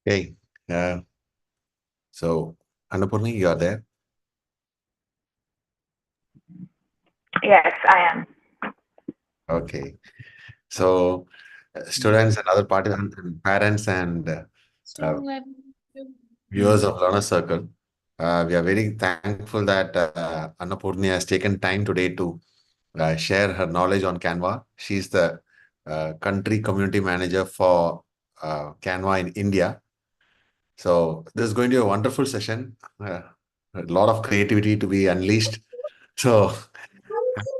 Hey, uh, so Annapurni, you are there? Yes, I am. Okay. So, students and other participants, and parents and uh, viewers of Learner Circle, we are very thankful that Annapurni has taken time today to share her knowledge on Canva. She's the country community manager for Canva in India. So, this is going to be a wonderful session. A lot of creativity to be unleashed. So,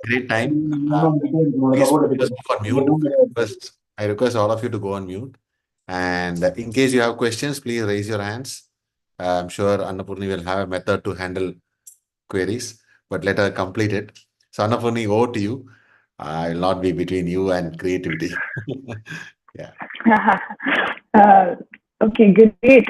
great time. Uh, Please put yourself on mute. I request all of you to go on mute. And in case you have questions, please raise your hands. I'm sure Annapurni will have a method to handle queries, but let her complete it. So, Annapurni, over to you. I will not be between you and creativity. Yeah, uh, okay, great.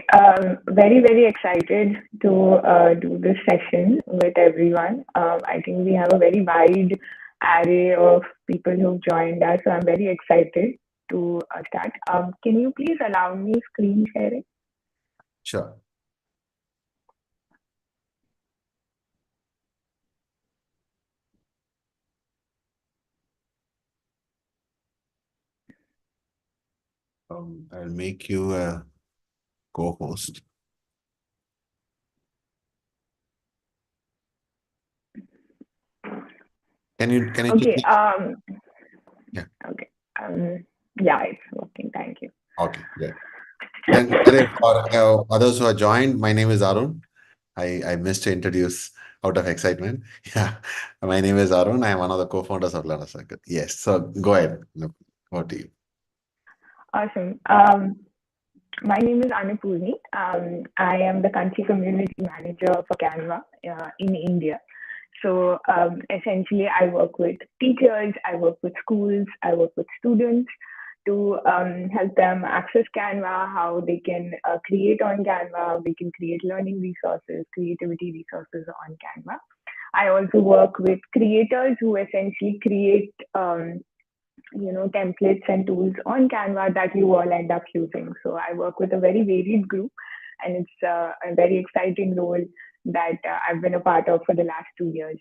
Very, very excited to do this session with everyone. I think we have a very wide array of people who've joined us, so I'm very excited to start. Can you please allow me screen sharing? sure. I'll make you a co-host. Can you Okay. check? Yeah. Okay. Um, yeah, it's working. Thank you. Okay. Great. Then, for others who are joined, my name is Arun. I missed to introduce out of excitement. Yeah, my name is Arun. I am one of the co-founders of Learner Circle. Yes, so go ahead. No, over to you. Awesome. My name is Anupurni. I am the country community manager for Canva in India. So essentially, I work with teachers, I work with schools, I work with students to help them access Canva, how they can create on Canva, they can create learning resources, creativity resources on Canva. I also work with creators who essentially create templates and tools on Canva that you all end up using. So I work with a very varied group, and it's a very exciting role that I've been a part of for the last 2 years.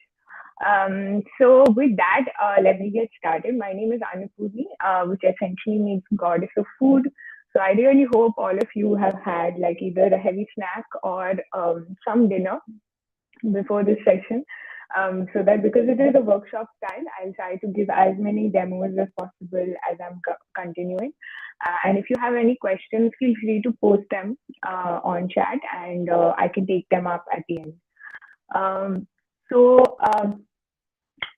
So with that, let me get started. My name is Annapurni, which essentially means goddess of food. So I really hope all of you have had like either a heavy snack or some dinner before this session. So that because it is a workshop style, I'll try to give as many demos as possible as I'm continuing. And if you have any questions, feel free to post them on chat and I can take them up at the end. Um, so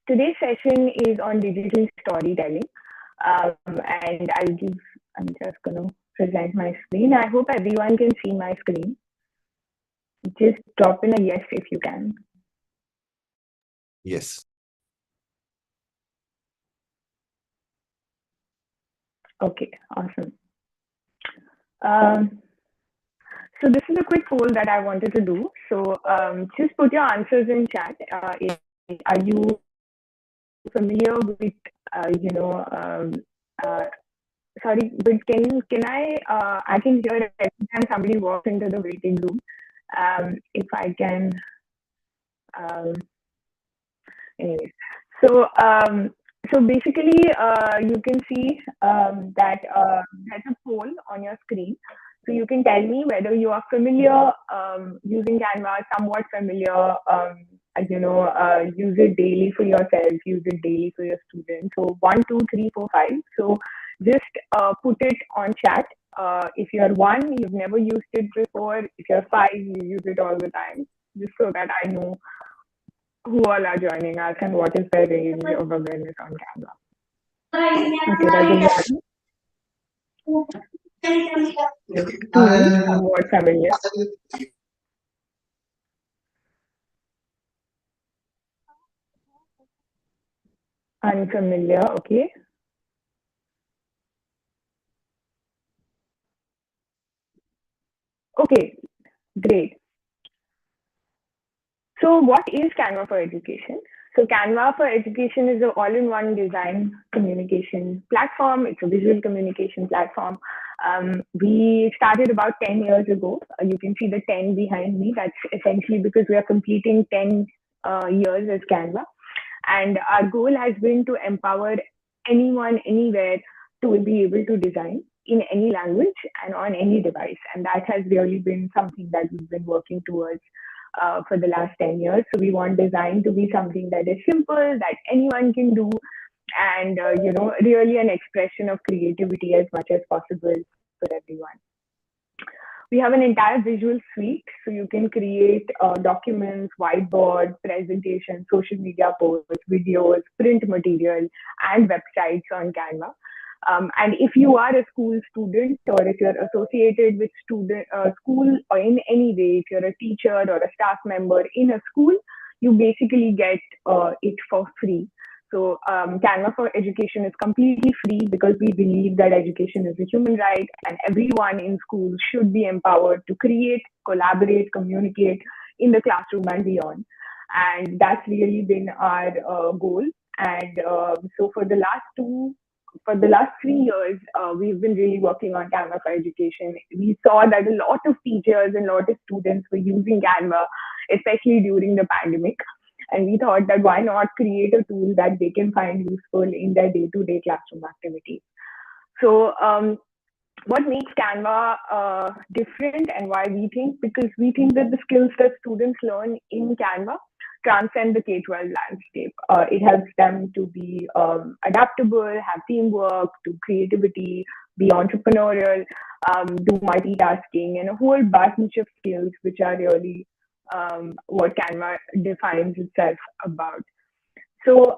today's session is on digital storytelling. And I'm just going to present my screen. I hope everyone can see my screen. Just drop in a yes if you can. Yes. Okay, awesome. Um, so this is a quick poll that I wanted to do. So just put your answers in chat. Are you familiar with, you know, uh, sorry, but I can hear every time somebody walks into the waiting room. If I can, um, anyways. So, so basically, you can see that there's a poll on your screen. So you can tell me whether you are familiar using Canva, somewhat familiar, use it daily for yourself, use it daily for your students. So 1, 2, 3, 4, 5. So just put it on chat. If you're 1, you've never used it before. If you're 5, you use it all the time. Just so that I know who all are joining us and what is their range of awareness on Canva. Okay, that's a 1. 2, somewhat familiar. Unfamiliar, okay. Okay, great. So what is Canva for Education? So Canva for Education is an all-in-one design communication platform. It's a visual communication platform We started about 10 years ago. You can see the 10 behind me. That's essentially because we are completing 10 years as Canva. And our goal has been to empower anyone, anywhere to be able to design in any language and on any device. And that has really been something that we've been working towards for the last 10 years. So we want design to be something that is simple, that anyone can do, and really an expression of creativity as much as possible for everyone. We have an entire visual suite, so you can create documents, whiteboard, presentations, social media posts, videos, print material, and websites on Canva. And if you are a school student, or if you're associated with school, or in any way, if you're a teacher or a staff member in a school, you basically get it for free. So Canva for Education is completely free because we believe that education is a human right and everyone in schools should be empowered to create, collaborate, communicate in the classroom and beyond. And that's really been our goal. And so for the last 3 years, we've been really working on Canva for Education. We saw that a lot of teachers and a lot of students were using Canva, especially during the pandemic. And we thought that why not create a tool that they can find useful in their day-to-day classroom activities. So what makes Canva different and why we think? Because we think that the skills that students learn in Canva transcend the K-12 landscape. It helps them to be adaptable, have teamwork, do creativity, be entrepreneurial, do multitasking, and a whole bunch of skills which are really what Canva defines itself about. So,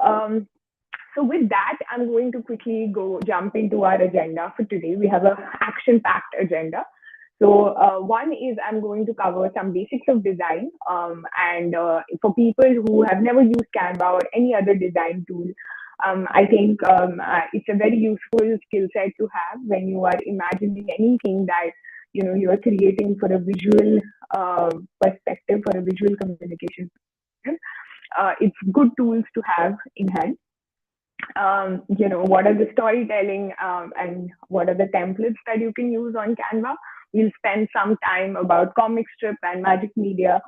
so with that, I'm going to quickly go jump into our agenda for today. We have a action-packed agenda. So one is I'm going to cover some basics of design, and for people who have never used Canva or any other design tool, I think it's a very useful skill set to have when you are imagining anything that you are creating for a visual perspective, for a visual communication. It's good tools to have in hand. What are the storytelling and what are the templates that you can use on Canva. We'll spend some time about comic strip and magic media,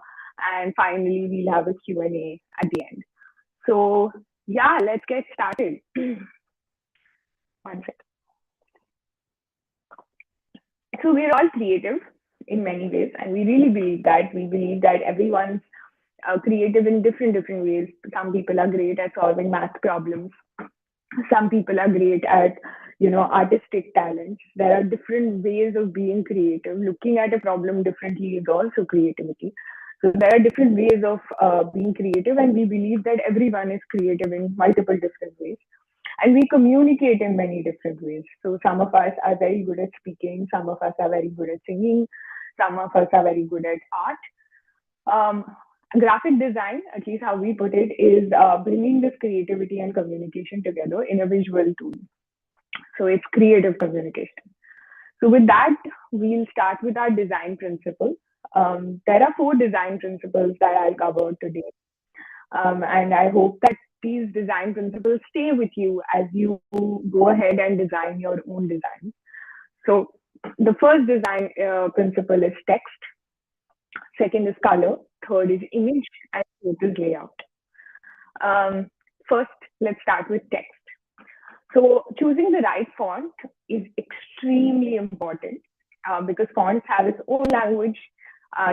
and finally we'll have a Q&A at the end. So yeah, let's get started. One second. So we're all creative in many ways, and we really believe that. We believe that everyone's creative in different ways. Some people are great at solving math problems. Some people are great at artistic talents. There are different ways of being creative. Looking at a problem differently is also creativity. So there are different ways of being creative, and we believe that everyone is creative in multiple different ways. And we communicate in many different ways. So some of us are very good at speaking, some of us are very good at singing, some of us are very good at art. Graphic design, at least how we put it, is bringing this creativity and communication together in a visual tool. So it's creative communication. So with that, we'll start with our design principles. There are 4 design principles that I'll cover today. And I hope that these design principles stay with you as you go ahead and design your own design. So the first design principle is text. Second is color. Third is image. And fourth is layout. First, let's start with text. So choosing the right font is extremely important because fonts have its own language.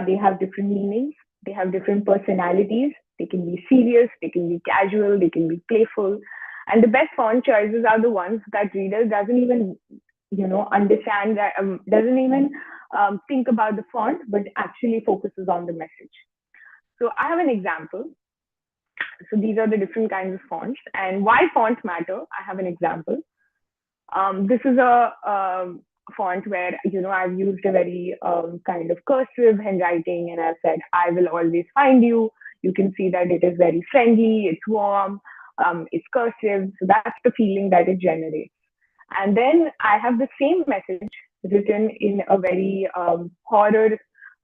They have different meanings. They have different personalities. They can be serious, they can be casual, they can be playful. And the best font choices are the ones that reader doesn't even, understand, that doesn't even think about the font, but actually focuses on the message. So I have an example. So these are the different kinds of fonts. And why fonts matter, I have an example. This is a font where, I've used a very kind of cursive handwriting, and I've said, I will always find you. You can see that it is very friendly, it's warm, it's cursive. So that's the feeling that it generates. And then I have the same message written in a very horror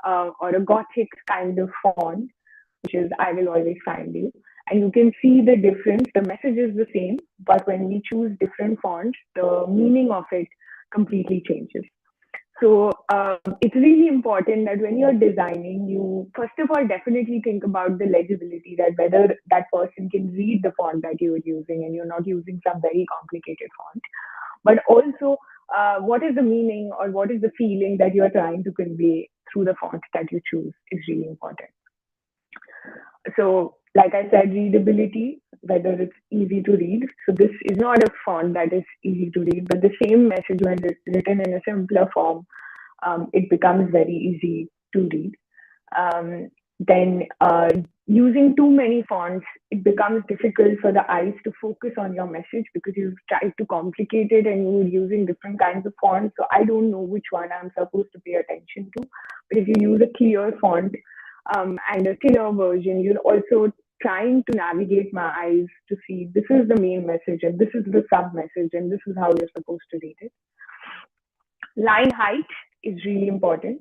or a gothic kind of font, which is I will always find you. And you can see the difference. The message is the same, but when we choose different fonts, the meaning of it completely changes. So it's really important that when you're designing, you first of all definitely think about the legibility, that whether that person can read the font that you're using and you're not using some very complicated font. But also, what is the meaning or what is the feeling that you're trying to convey through the font that you choose is really important. So, like I said, readability, whether it's easy to read. So, this is not a font that is easy to read, but the same message, when written in a simpler form, it becomes very easy to read. Then using too many fonts, it becomes difficult for the eyes to focus on your message because you've tried to complicate it and you're using different kinds of fonts. So I don't know which one I'm supposed to pay attention to. But if you use a clear font and a thinner version, you're also trying to navigate my eyes to see this is the main message and this is the sub message and this is how you're supposed to read it. Line height is really important.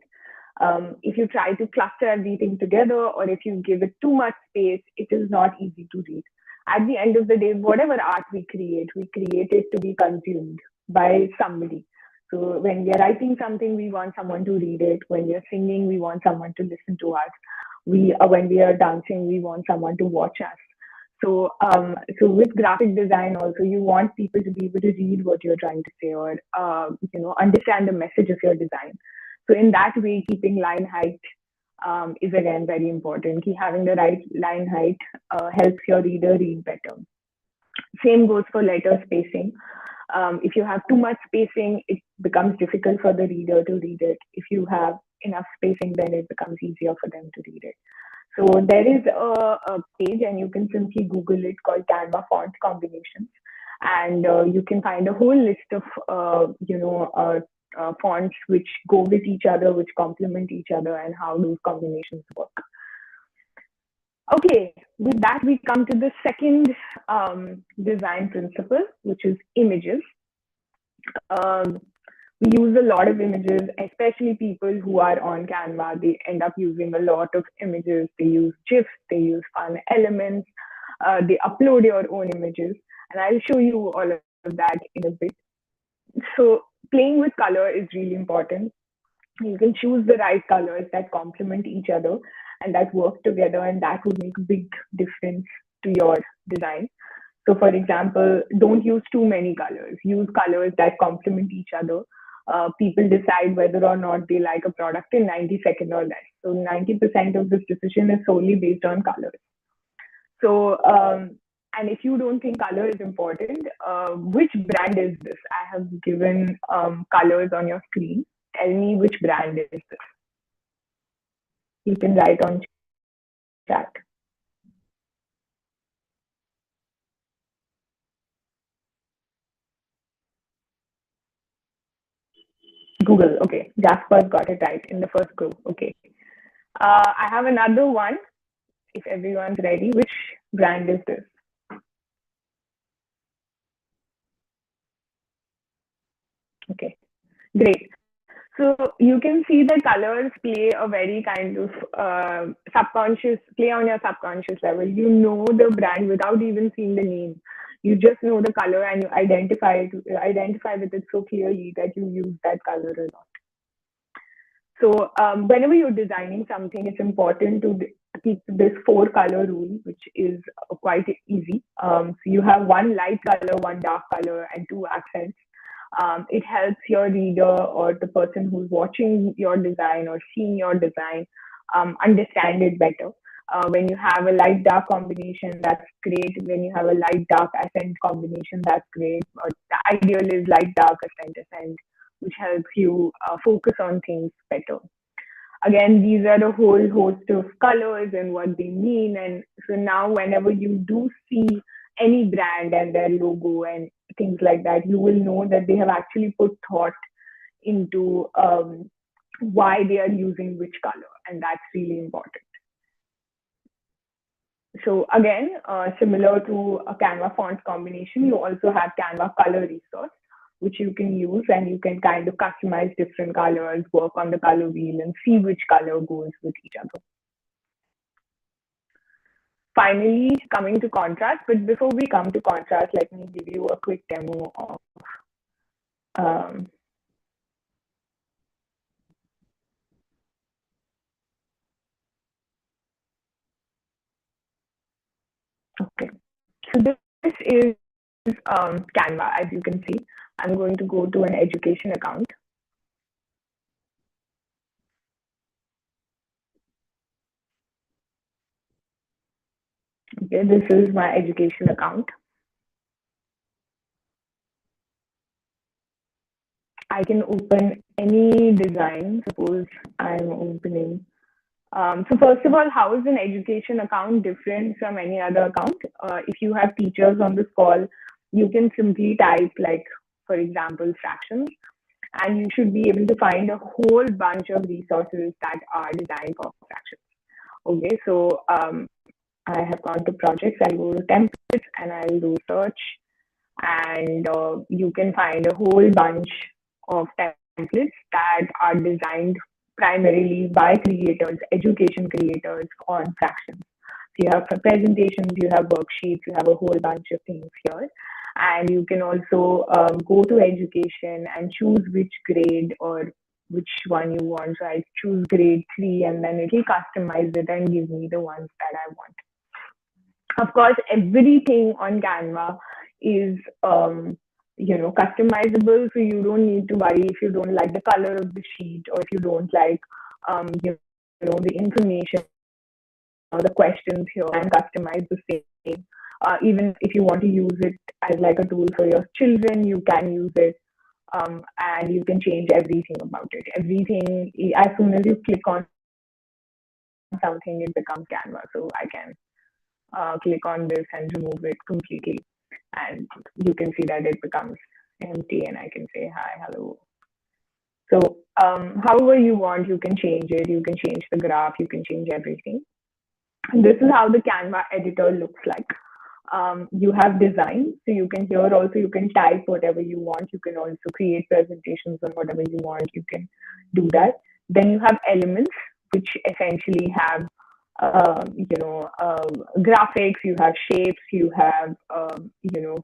If you try to cluster everything together or if you give it too much space, it is not easy to read. At the end of the day, whatever art we create it to be consumed by somebody. So when we are writing something, we want someone to read it. When we are singing, we want someone to listen to us. When we are dancing, we want someone to watch us. So with graphic design also, you want people to be able to read what you're trying to say or understand the message of your design. So in that way, keeping line height is again very important. Having the right line height helps your reader read better. Same goes for letter spacing. If you have too much spacing, it becomes difficult for the reader to read it. If you have enough spacing, then it becomes easier for them to read it. So there is a page, and you can simply Google it, called Canva font combinations, and you can find a whole list of fonts which go with each other, which complement each other, and how those combinations work. Okay, with that we come to the second design principle, which is images. Um, we use a lot of images, especially people who are on Canva. They end up using a lot of images. They use GIFs, they use fun elements, they upload your own images. And I'll show you all of that in a bit. So, playing with color is really important. You can choose the right colors that complement each other and that work together, and that would make a big difference to your design. So, for example, don't use too many colors. Use colors that complement each other. People decide whether or not they like a product in 90 seconds or less. So, 90% of this decision is solely based on colors. So, and if you don't think color is important, which brand is this? I have given colors on your screen. Tell me which brand is this. You can write on chat. Google. Okay. Jasper's got it right in the first group. Okay. I have another one. If everyone's ready, which brand is this? Okay. Great. So you can see the colors play a very kind of subconscious, play on your subconscious level. You know the brand without even seeing the name. You just know the color and you identify with it so clearly that you use that color a lot. So whenever you're designing something, it's important to keep this four color rule, which is quite easy. So you have one light color, one dark color, and two accents. It helps your reader or the person who's watching your design or seeing your design understand it better. When you have a light dark combination, that's great. When you have a light dark accent combination, that's great. But the ideal is light dark accent, which helps you focus on things better. Again, these are a whole host of colors and what they mean. And so now, whenever you do see any brand and their logo and things like that, you will know that they have actually put thought into why they are using which color. And that's really important. So again, similar to a Canva font combination, you also have Canva color resource, which you can use, and you can kind of customize different colors, work on the color wheel and see which color goes with each other. Finally, coming to contrast, but before we come to contrast, let me give you a quick demo of um, So this is Canva, as you can see. I'm going to go to an education account. Okay, this is my education account. I can open any design. Suppose I'm opening. So first of all, how is an education account different from any other account? If you have teachers on this call, you can simply type like, for example, fractions, and you should be able to find a whole bunch of resources that are designed for fractions. Okay, so I have gone to projects, I'll go to templates and I'll do search, and you can find a whole bunch of templates that are designed primarily by creators, education creators on fractions. So you have presentations, you have worksheets, you have a whole bunch of things here. And you can also go to education and choose which grade or which one you want. So I choose grade 3 and then it will customize it and give me the ones that I want. Of course, everything on Canva is customizable, so you don't need to worry if you don't like the color of the sheet or if you don't like the information or the questions here, and customize the same. Even if you want to use it as like a tool for your children, you can use it, and you can change everything about it. Everything, as soon as you click on something, it becomes Canva. So I can click on this and remove it completely. And you can see that it becomes empty and I can say hi, hello. So however you want, you can change it. You can change the graph. You can change everything. And this is how the Canva editor looks like. You have design, so you can here also you can type whatever you want. You can also create presentations on whatever you want. You can do that. Then you have elements, which essentially have graphics, you have shapes, you have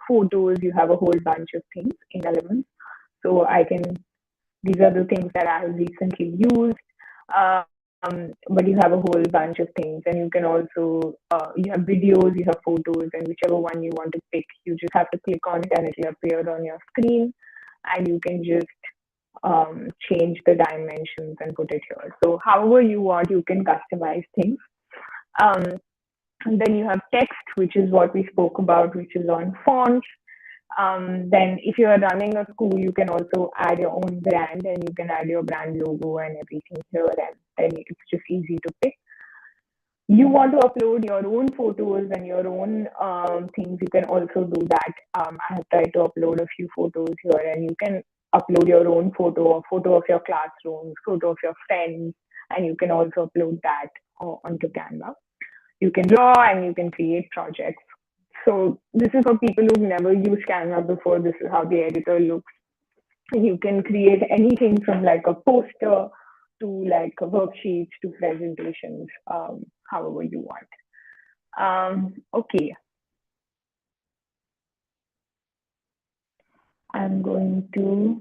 photos, you have a whole bunch of things in elements. So I can these are the things that I have recently used. But you have a whole bunch of things, and you can also you have videos, you have photos, and whichever one you want to pick, you just have to click on it, and it will appear on your screen, and you can just change the dimensions and put it here. So however you want, you can customize things. Um, and then you have text, which is what we spoke about, which is on fonts. Then if you are running a school, you can also add your own brand and you can add your brand logo and everything here, and then it's just easy to pick. You want to upload your own photos and your own things, you can also do that. I have tried to upload a few photos here, and you can upload your own photo, a photo of your classroom, photo of your friends, and you can also upload that onto Canva. You can draw and you can create projects. So this is for people who've never used Canva before. This is how the editor looks. And you can create anything from like a poster to like worksheets to presentations, however you want. Okay, I'm going to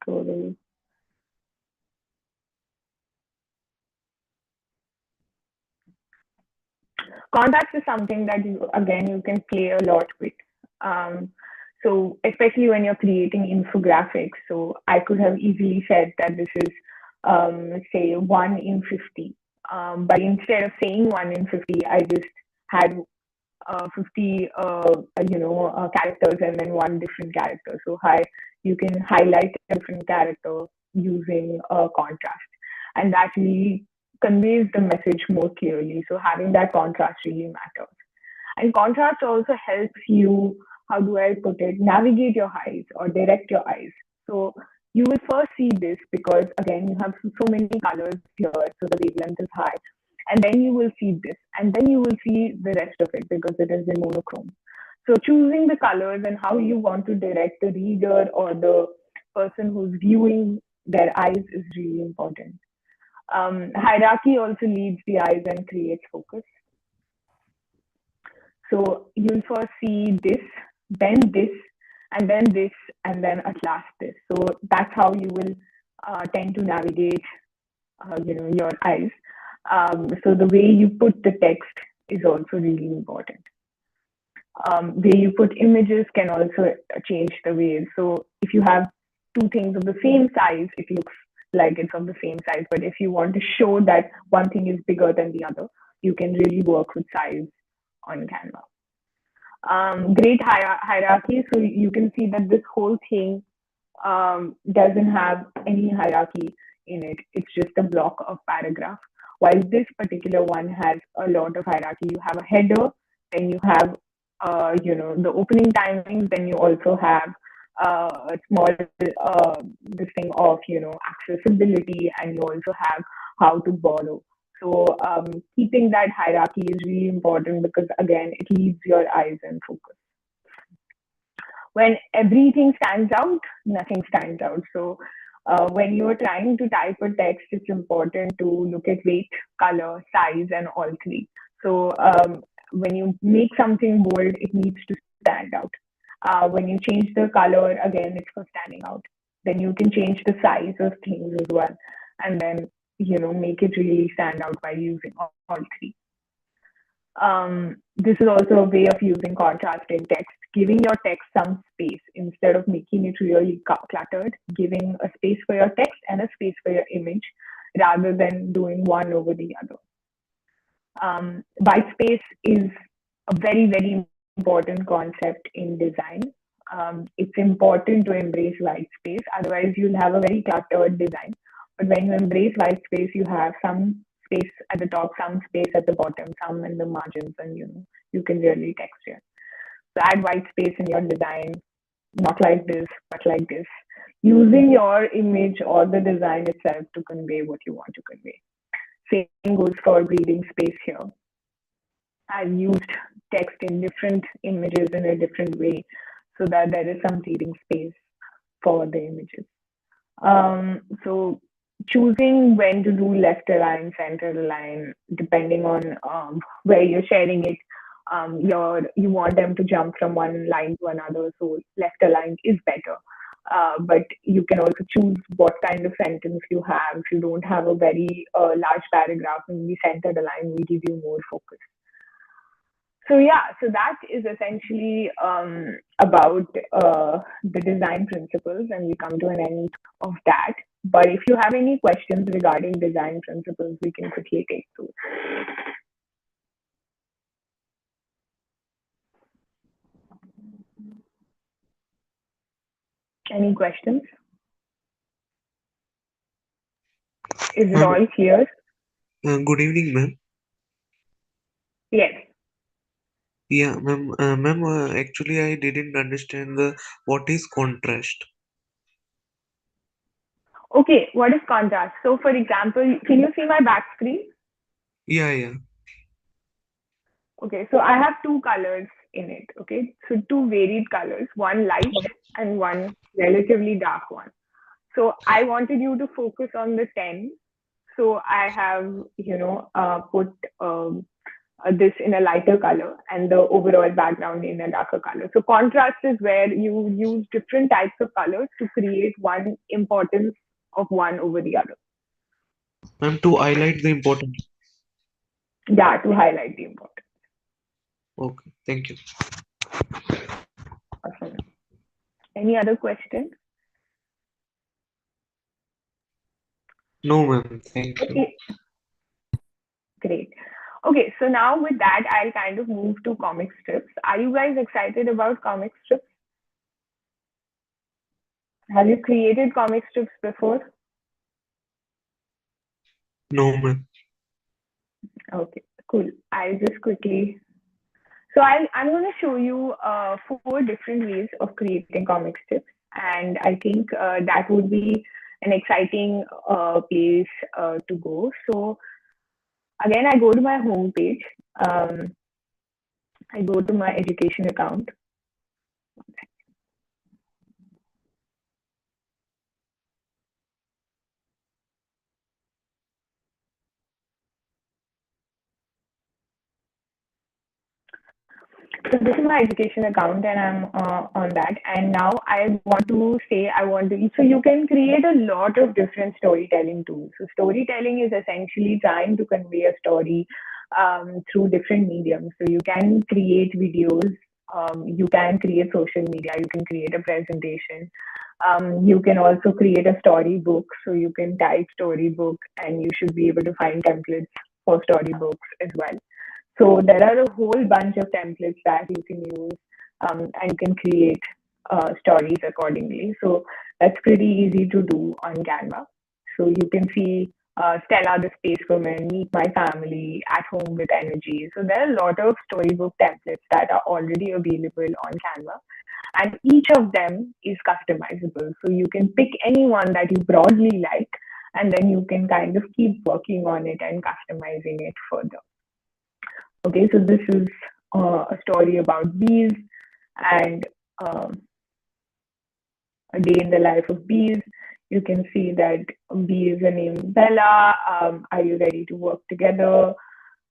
go to contrast is something that you can play a lot with. Um, so especially when you're creating infographics, so I could have easily said that this is say 1 in 50. But instead of saying 1 in 50, I just had 50 characters and then one different character. So you can highlight a different character using contrast, and that really conveys the message more clearly. So having that contrast really matters. And contrast also helps you, how do I put it, navigate your eyes or direct your eyes. So you will first see this because again you have so many colors here, so the wavelength is high. And then you will see this, and then you will see the rest of it because it is in monochrome. So choosing the colors and how you want to direct the reader or the person who's viewing their eyes is really important. Hierarchy also leads the eyes and creates focus. So you'll first see this, and then at last this. So that's how you will tend to navigate, your eyes. So the way you put the text is also really important. Where you put images can also change the way. So if you have two things of the same size, it looks like it's of the same size. But if you want to show that one thing is bigger than the other, you can really work with size on Canva. Great hierarchy. So you can see that this whole thing doesn't have any hierarchy in it. It's just a block of paragraph. While this particular one has a lot of hierarchy. You have a header, then you have the opening timings, then you also have a small this thing of accessibility, and you also have how to borrow. So keeping that hierarchy is really important because again it leaves your eyes in focus. When everything stands out, nothing stands out. So when you're trying to type a text, it's important to look at weight, color, size, and all three. So when you make something bold, it needs to stand out. When you change the color, again, it's for standing out. Then you can change the size of things as well, and then make it really stand out by using all three. This is also a way of using contrast in text, giving your text some space instead of making it really cluttered, giving a space for your text and a space for your image rather than doing one over the other. White space is a very, very important concept in design. It's important to embrace white space, otherwise, you'll have a very cluttered design. But when you embrace white space, you have some space at the top, some space at the bottom, some in the margins, and you can really texture. So add white space in your design, not like this, but like this, using your image or the design itself to convey what you want to convey. Same goes for breathing space here. I've used text in different images in a different way so that there is some breathing space for the images. So choosing when to do left align, center align, depending on where you're sharing it. You want them to jump from one line to another, so left aligned is better. But you can also choose what kind of sentence you have. If you don't have a very large paragraph, maybe centered align will give you more focus. So yeah, so that is essentially about the design principles, and we come to an end of that. But if you have any questions regarding design principles, we can quickly take those. Any questions? Is it Ma'am, all clear? good evening, ma'am. Yes. Yeah, ma'am. Actually, I didn't understand the what is contrast. Okay, what is contrast? So, for example, can you see my back screen? Yeah, yeah. Okay, so I have two colors in it. Okay, so two varied colors, one light and one relatively dark one. So I wanted you to focus on the 10. So I have, put this in a lighter color and the overall background in a darker color. So contrast is where you use different types of colors to create one importance of one over the other. Ma'am, to highlight the important. Yeah, to highlight the importance. Okay, thank you. Awesome. Any other questions? No, ma'am. Thank you. Okay, great. Okay, so now with that, I'll kind of move to comic strips. Are you guys excited about comic strips? Have you created comic strips before? No, ma'am. Okay, cool. I'll just quickly. So I'm going to show you four different ways of creating comic strips, and I think that would be an exciting place to go. So again, I go to my homepage. Um, I go to my education account. So this is my education account, and I'm on that. And now I want to say I want to. So you can create a lot of different storytelling tools. So storytelling is essentially trying to convey a story through different mediums. So you can create videos. You can create social media, you can create a presentation, you can also create a storybook. So you can type storybook and you should be able to find templates for storybooks as well. So there are a whole bunch of templates that you can use, and you can create stories accordingly. So that's pretty easy to do on Canva. So you can see Stella the Space Woman, Meet My Family, At Home with Energy. So there are a lot of storybook templates that are already available on Canva, and each of them is customizable. So you can pick any one that you broadly like, and then you can kind of keep working on it and customizing it further. Okay, so this is a story about bees and um, a day in the life of bees. You can see that bees are named Bella. Are you ready to work together?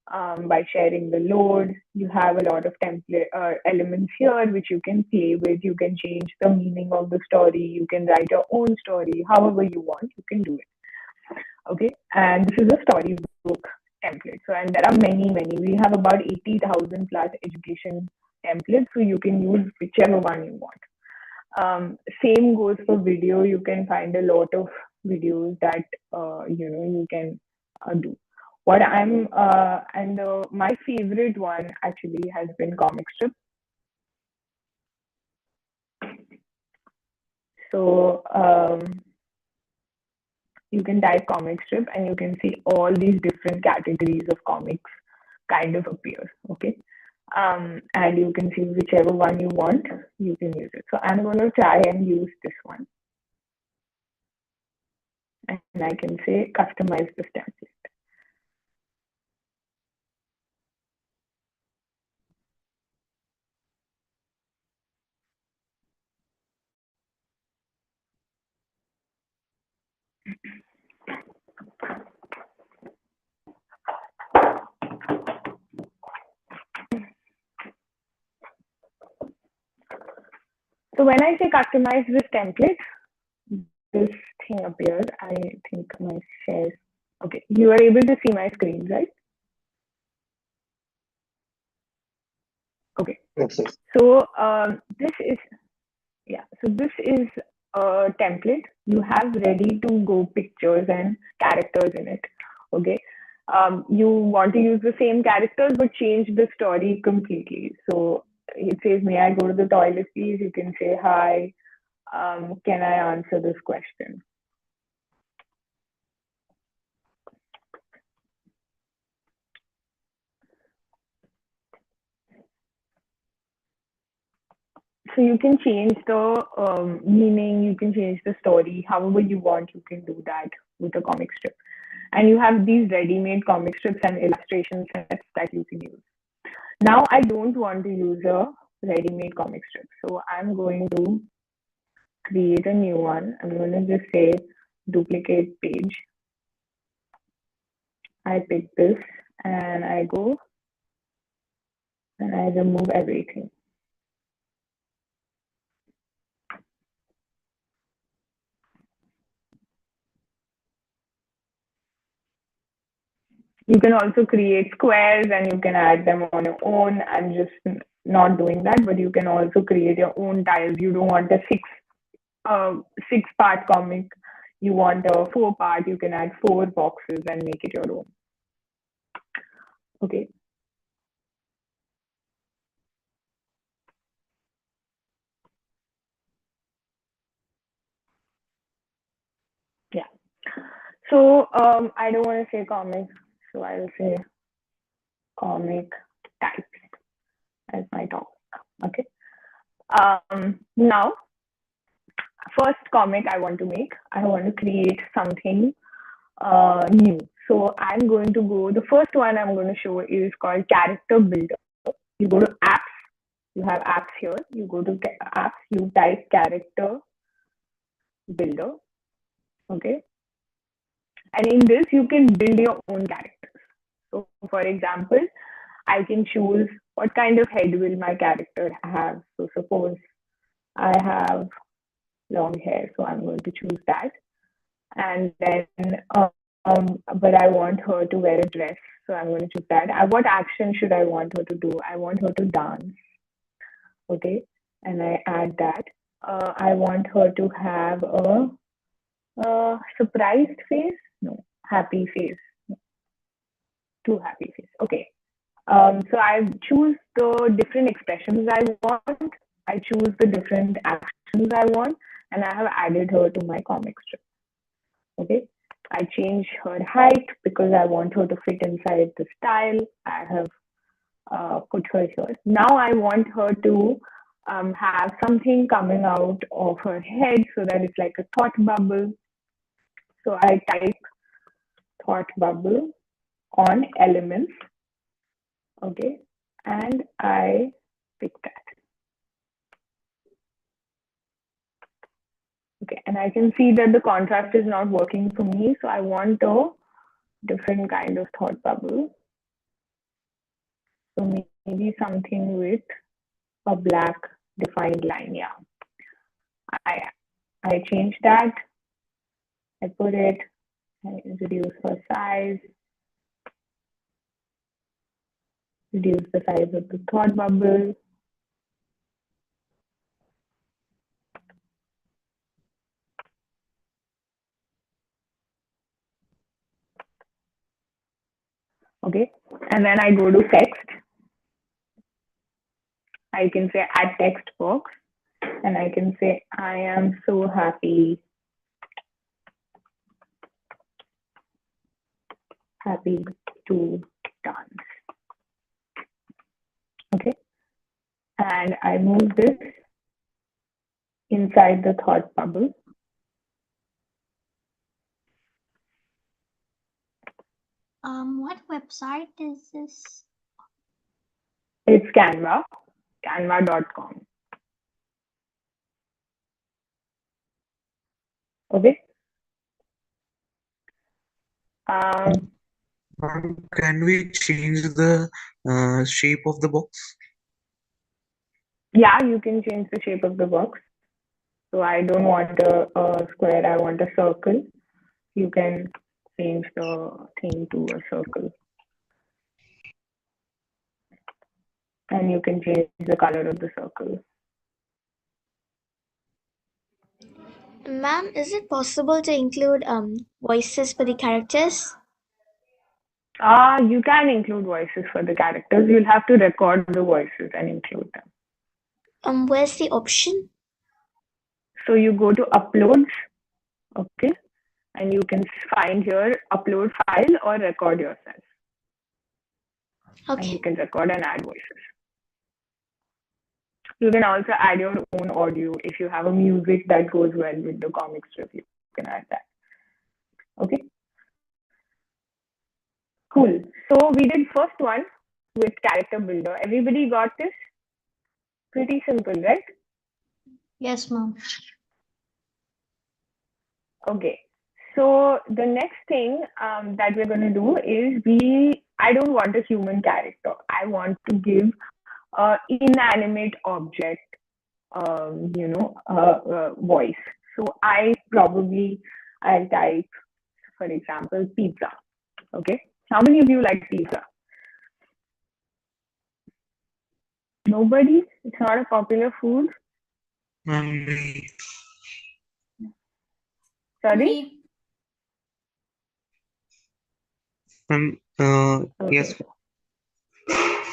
By sharing the load. You have a lot of template elements here which you can play with. You can change the meaning of the story. You can write your own story. However you want, you can do it. Okay, and this is a storybook template. So, and there are many, many. We have about 80,000 plus education templates, so you can use whichever one you want. Same goes for video. You can find a lot of videos that you can do. What I'm and My favorite one actually has been comic strip. So you can type comic strip and you can see all these different categories of comics kind of appear. Okay. And you can see whichever one you want, you can use it. So I'm going to try and use this one. And I can say customize this template. So when I say customize this template, this thing appears. I think my shares. Okay, you are able to see my screen, right? Okay. Yes, yes. So this is So this is a template you have ready to go pictures and characters in it. Okay. You want to use the same characters but change the story completely. So it says, "May I go to the toilet, please?" You can say, "Hi, can I answer this question?" So you can change the meaning, you can change the story, however you want. You can do that with a comic strip, and you have these ready-made comic strips and illustration sets that you can use. Now I don't want to use a ready-made comic strip, so I'm going to create a new one. I'm going to just say duplicate page. I pick this and I go and I remove everything. You can also create squares and you can add them on your own. I'm just not doing that, but you can also create your own tiles. You don't want a six part comic. You want a 4 part. You can add 4 boxes and make it your own. Okay. Yeah. So I don't want to say comic, so I'll say comic types as my topic. Okay. Now, first comic I want to make, I want to create something new. So I'm going to go, the first one I'm going to show is called Character Builder. You go to apps, you have apps here. You go to apps, you type Character Builder. Okay. And in this, you can build your own characters. So, for example, I can choose what kind of head will my character have. So, suppose I have long hair, so I'm going to choose that. And then, but I want her to wear a dress, so I'm going to choose that. What action should I want her to do? I want her to dance. Okay, and I add that. I want her to have a surprised face. No, happy face. Too happy face. Okay. So I choose the different expressions I want. I choose the different actions I want, and I have added her to my comic strip. Okay. I change her height because I want her to fit inside the style. I have put her here. Now I want her to have something coming out of her head so that it's like a thought bubble. So I type thought bubble on elements. Okay. And I pick that. Okay, and I can see that the contrast is not working for me, so I want a different kind of thought bubble. So maybe something with a black defined line. Yeah, I I change that. I put it. I reduce her size. Reduce the size of the thought bubble. Okay, and then I go to text. I can say add text box, and I can say I am so happy to dance. Okay, and I move this inside the thought bubble. What website is this? It's Canva, canva.com. Okay. Can we change the shape of the box? Yeah, you can change the shape of the box. So I don't want a square, I want a circle. You can change the thing to a circle. And you can change the color of the circle. Ma'am, is it possible to include voices for the characters? You can include voices for the characters. You'll have to record the voices and include them. Where's the option? So you go to uploads, okay, and you can find here upload file or record yourself. And you Okay. can record and add voices. You can also add your own audio if you have a music that goes well with the comic strip. You can add that. Okay, cool. So we did first one with character builder. Everybody got this? Pretty simple, right? Yes, ma'am. Okay. So the next thing that we're going to do is I don't want a human character. I want to give an inanimate object, voice. So I'll type, for example, pizza. Okay. How many of you like pizza? Nobody? It's not a popular food? Me. Sorry? Yes. Okay.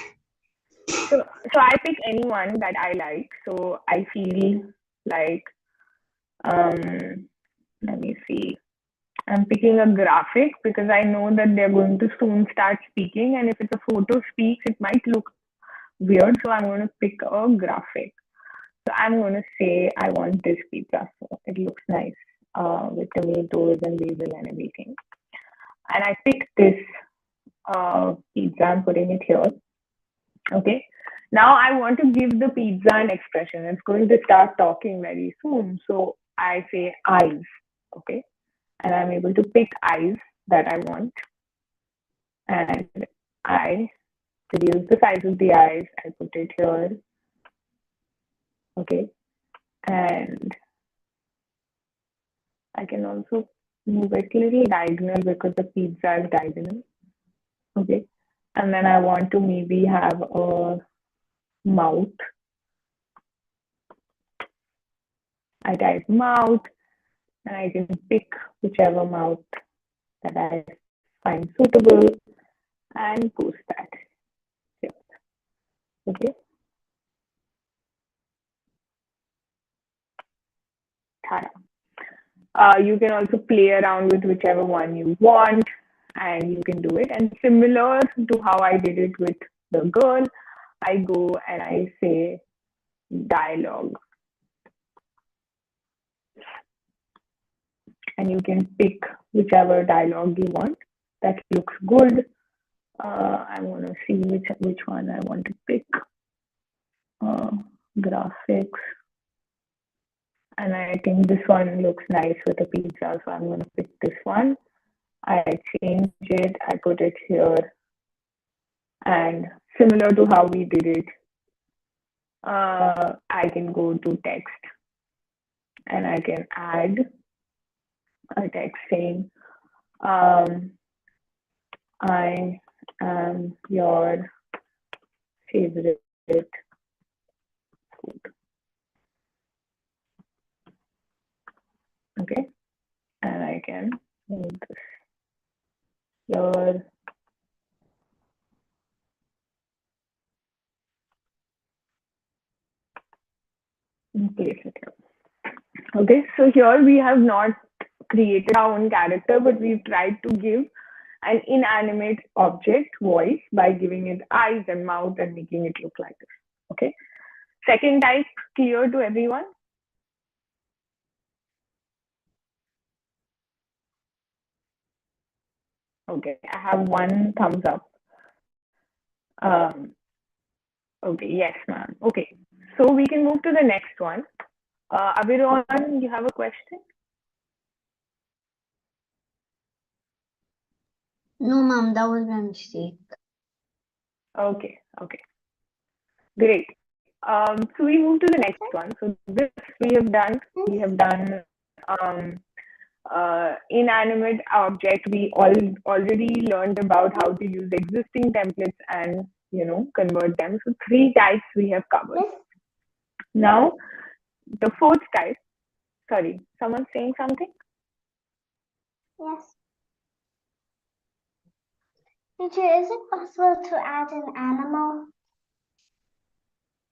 So I pick anyone that I like. So I feel like, let me see. I'm picking a graphic because I know that they're going to soon start speaking. And if it's a photo speaks, it might look weird. So I'm going to pick a graphic. So I'm going to say I want this pizza. So it looks nice with tomatoes and basil and everything. And I picked this pizza. I'm putting it here. Okay. Now I want to give the pizza an expression. It's going to start talking very soon. So I say eyes. Okay. And I'm able to pick eyes that I want. And I reduce the size of the eyes. I put it here. Okay. And I can also move it a little diagonal because the pizza is diagonal. Okay. And then I want to maybe have a mouth. I type mouth and I can pick whichever mouth that I find suitable and post that here. Okay. Tara. You can also play around with whichever one you want and you can do it. And similar to how I did it with the girl, I go and I say dialogue. And you can pick whichever dialogue you want that looks good. I want to see which one I want to pick. Graphics. And I think this one looks nice with a pizza, so I'm going to pick this one. I change it, I put it here, and similar to how we did it, I can go to text and I can add a text saying, I am your favorite food. Okay, and I can move this here. Place it here. Okay, so here we have not created our own character, but we've tried to give an inanimate object voice by giving it eyes and mouth and making it look like this. Okay. Second type, clear to everyone? Okay, I have one thumbs up. Okay, yes, ma'am. Okay, so we can move to the next one. Aviron, you have a question? No, ma'am, that was my mistake. Okay, okay. Great. So we move to the next one. So this we have done inanimate object. We already learned about how to use existing templates and convert them. So 3 types we have covered. Yes. Now the fourth type. Sorry, someone saying something? Yes. Teacher, is it possible to add an animal?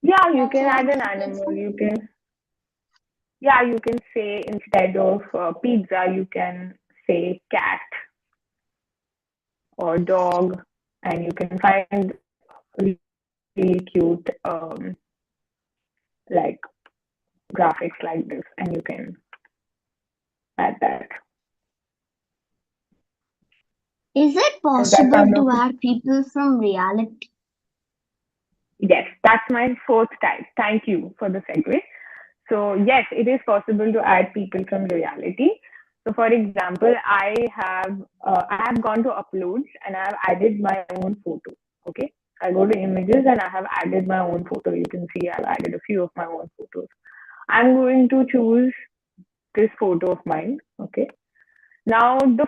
Yeah, you can add an animal. You can say instead of pizza, you can say cat or dog, and you can find really cute like graphics like this, and you can add that. Is it possible to add people from reality? Yes, that's my fourth type. Thank you for the segue. So yes, it is possible to add people from reality. So for example, I have gone to uploads and I have added my own photo. Okay, I go to images and I have added my own photo. You can see I've added a few of my own photos. I'm going to choose this photo of mine. Okay. Now the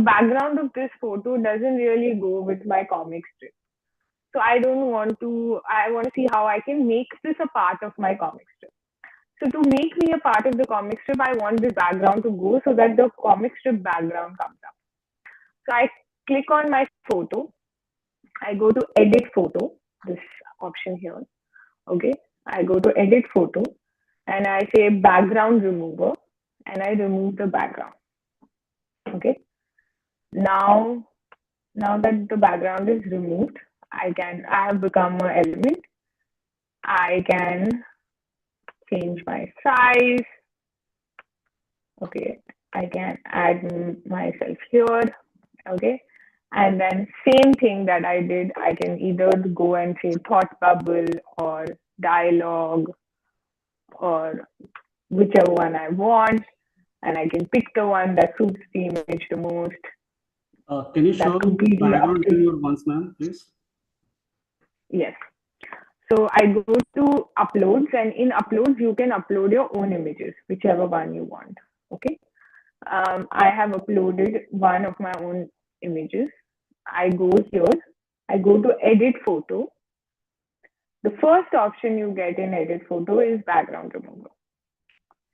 background of this photo doesn't really go with my comic strip. So I want to see how I can make this a part of my comic strip. So to make me a part of the comic strip, I want this background to go so that the comic strip background comes up. So I click on my photo. I go to edit photo, this option here. Okay. I go to edit photo and I say background remover and I remove the background. Okay. Now that the background is removed, I have become an element. I can change my size. Okay, I can add myself here. Okay, and then same thing that I did, I can either go and say thought bubble or dialogue or whichever one I want, and I can pick the one that suits the image the most. Can you show the background in your once, ma'am, please? Yes. So I go to uploads, and in uploads, you can upload your own images, whichever one you want. Okay. I have uploaded one of my own images. I go here. I go to edit photo. The first option you get in edit photo is background remover.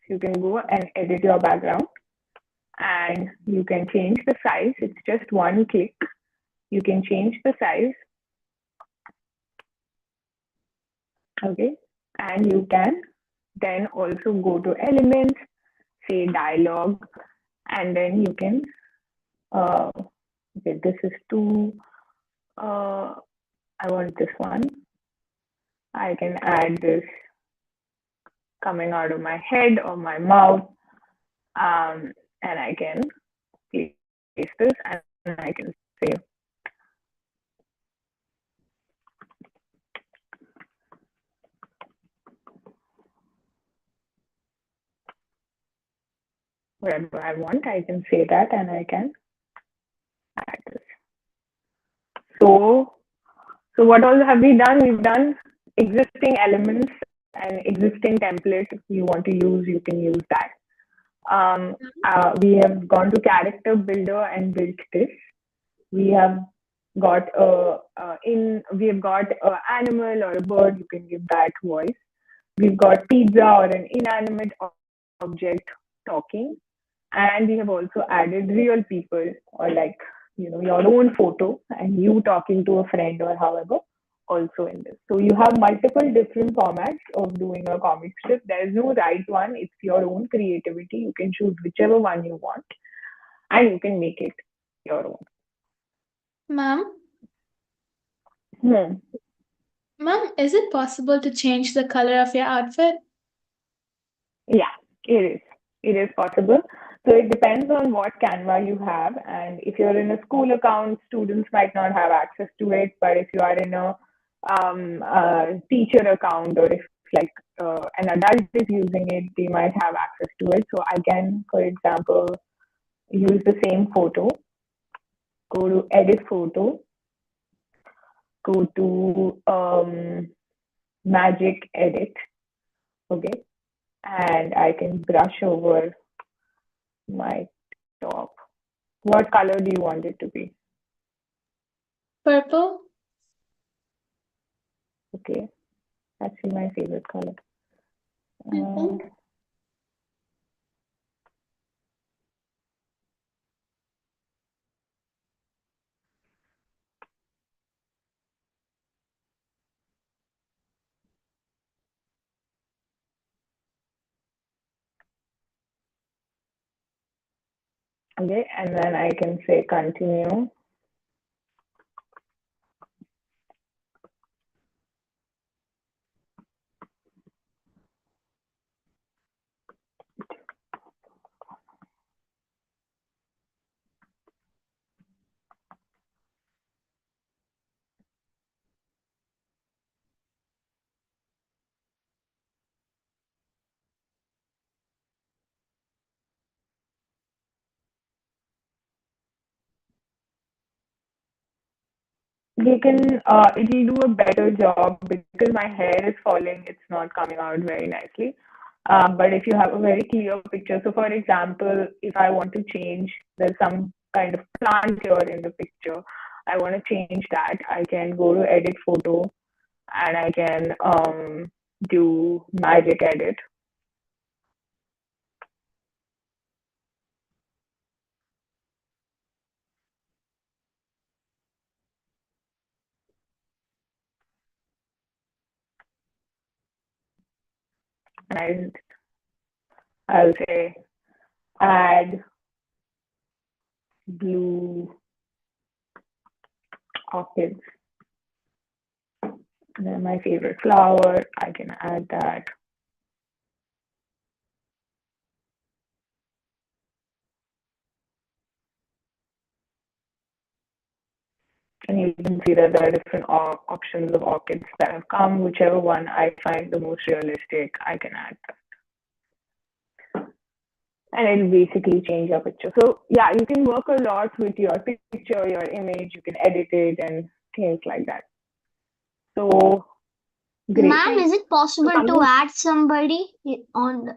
you can go and edit your background, and you can change the size. It's just one click. You can change the size, okay? And you can then also go to elements, say dialogue, and then you can, okay, this is too, I want this one. I can add this coming out of my head or my mouth, and I can place this and I can say, whatever I want, I can say that and I can add this. So what all have we done? We've done existing elements and existing templates. If you want to use, you can use that. We have gone to character builder and built this. We have got we have got an animal or a bird. You can give that voice. We've got pizza or an inanimate object talking, and we have also added real people, or like, your own photo and you talking to a friend or however, also in this. So you have multiple different formats of doing a comic strip. There's no right one. It's your own creativity. You can choose whichever one you want and you can make it your own. Ma'am, Hmm. ma'am, is it possible to change the color of your outfit? Yeah, it is. It is possible. So it depends on what Canva you have. And if you're in a school account, students might not have access to it. But if you are in a teacher account, or if like an adult is using it, they might have access to it. So I can, for example, use the same photo, go to edit photo, go to magic edit, okay, and I can brush over my top. What color do you want it to be? Purple? Okay, actually my favorite color. Pink? Okay, and then I can say continue. You can, it'll do a better job because my hair is falling, it's not coming out very nicely. But if you have a very clear picture, so for example, if I want to change, there's some kind of plant here in the picture, I want to change that, I can go to edit photo and I can do magic edit. And I'll say add blue orchids. They're my favorite flower. I can add that. And you can see that there are different options of orchids that have come. Whichever one I find the most realistic, I can add that. And it'll basically change your picture. So yeah, you can work a lot with your picture, your image. You can edit it and things like that. So great. Ma'am, is it possible to add somebody on?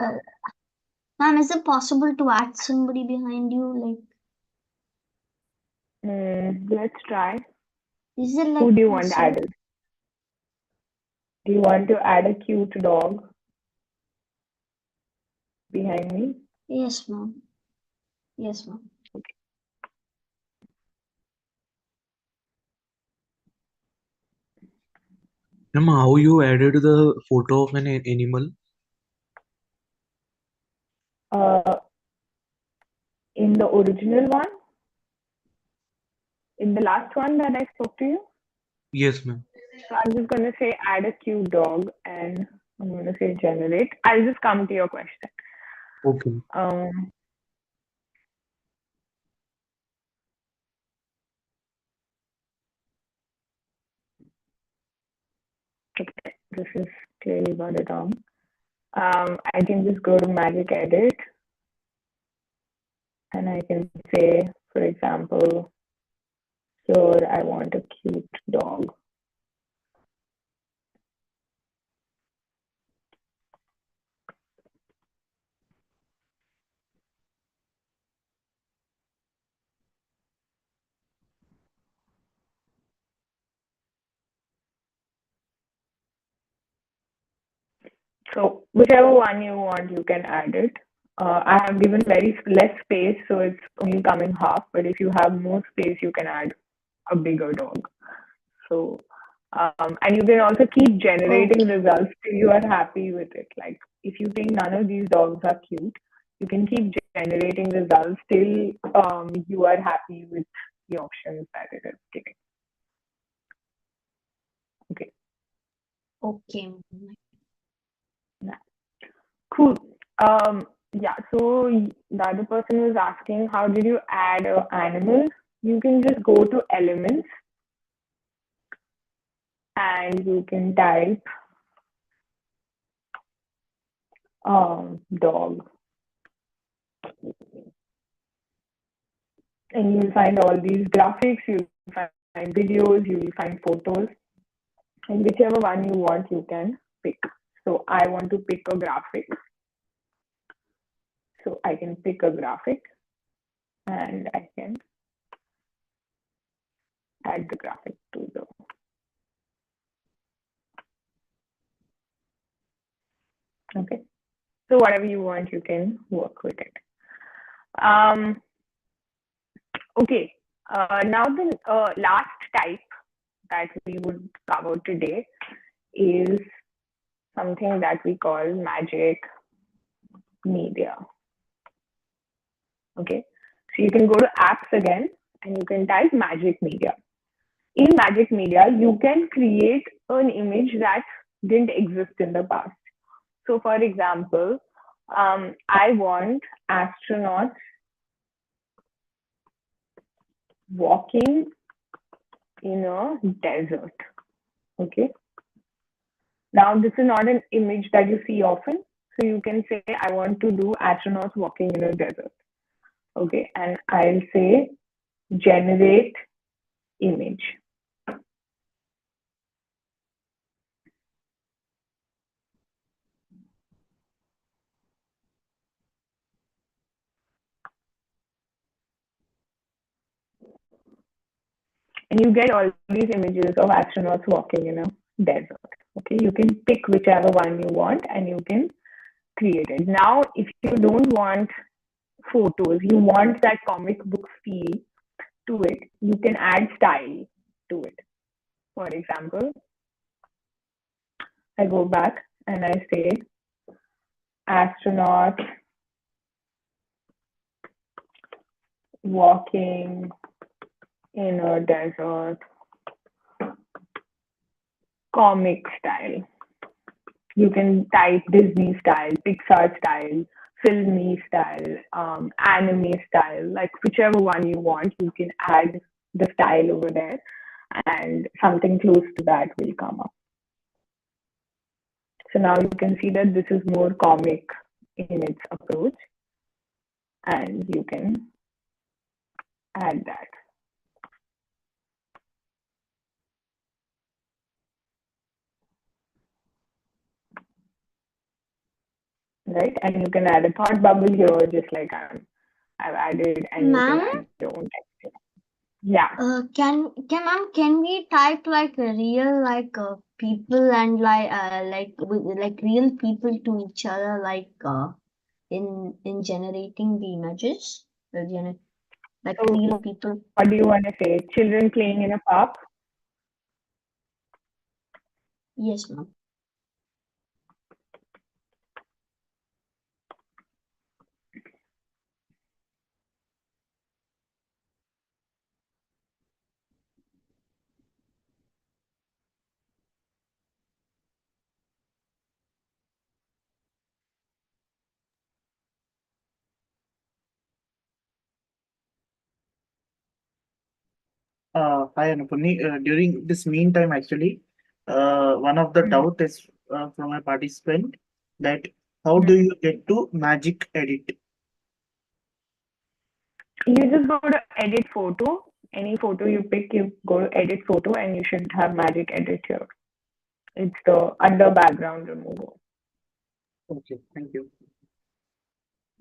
Ma'am, is it possible to add somebody behind you? Let's try. Is it like Who do you want possible? added? Do you want to add a cute dog? behind me? Yes, ma'am. Yes, ma'am. Ma'am, how you added the photo of an animal? Uh, in the original one, in the last one that I spoke to you. Yes, ma'am. So I'm just going to say add a cute dog and I'm going to say generate. I'll just come to your question. Okay. Um, okay, this is clearly got it wrong. I can just go to magic edit and I can say, for example, here I want a cute dog. So whichever one you want, you can add it. I have given very less space, so it's only coming half. But if you have more space, you can add a bigger dog. So, and you can also keep generating Okay. results till you are happy with it. Like if you think none of these dogs are cute, you can keep generating results till you are happy with the options that it is giving. Okay. Okay. Yeah. Cool. Yeah, so the other person was asking, how did you add an animal? You can just go to elements and you can type dog. And you'll find all these graphics, you'll find videos, you'll find photos. And whichever one you want, you can pick. So I want to pick a graphic. So I can pick a graphic and I can add the graphic to the. Okay. So whatever you want, you can work with it. Okay. Now the last type that we would cover today is something that we call magic media. Okay. So you can go to apps again and you can type magic media. In magic media, you can create an image that didn't exist in the past. So, for example, I want astronauts walking in a desert. Okay. Now, this is not an image that you see often. So, you can say, I want to do astronauts walking in a desert. Okay. And I'll say, generate image. And you get all these images of astronauts walking in a desert. Okay. You can pick whichever one you want and you can create it. Now, if you don't want photos, you want that comic book feel to it, you can add style to it. For example, I go back and I say astronaut walking in a desert, comic style. You can type Disney style, Pixar style, filmy style, anime style, like whichever one you want, you can add the style over there and something close to that will come up. So now you can see that this is more comic in its approach and you can add that. Right? And you can add a thought bubble here, just like I've added, and you can Ma'am, add your own text. Yeah. can we type like real people and like real people to each other in generating the images, like So real people. what do you want to say? Children playing in a park? Yes, ma'am. Hi, Anupani. During this meantime, actually, one of the doubt is from a participant that how do you get to magic edit? You just go to edit photo. Any photo you pick, you go to edit photo, and you should have magic edit here. It's the under background removal. Okay, thank you.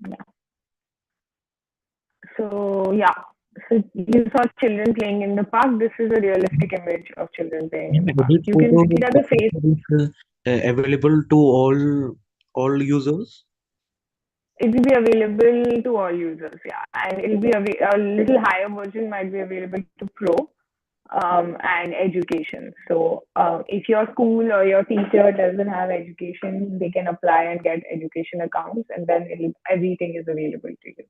Yeah. So yeah. So you saw children playing in the park. This is a realistic image of children playing in the park. Edit You can photo see that the face. is available to all users. It will be available to all users, yeah, and it'll be a little higher version might be available to pro and education. So if your school or your teacher doesn't have education, they can apply and get education accounts, and then everything is available to you.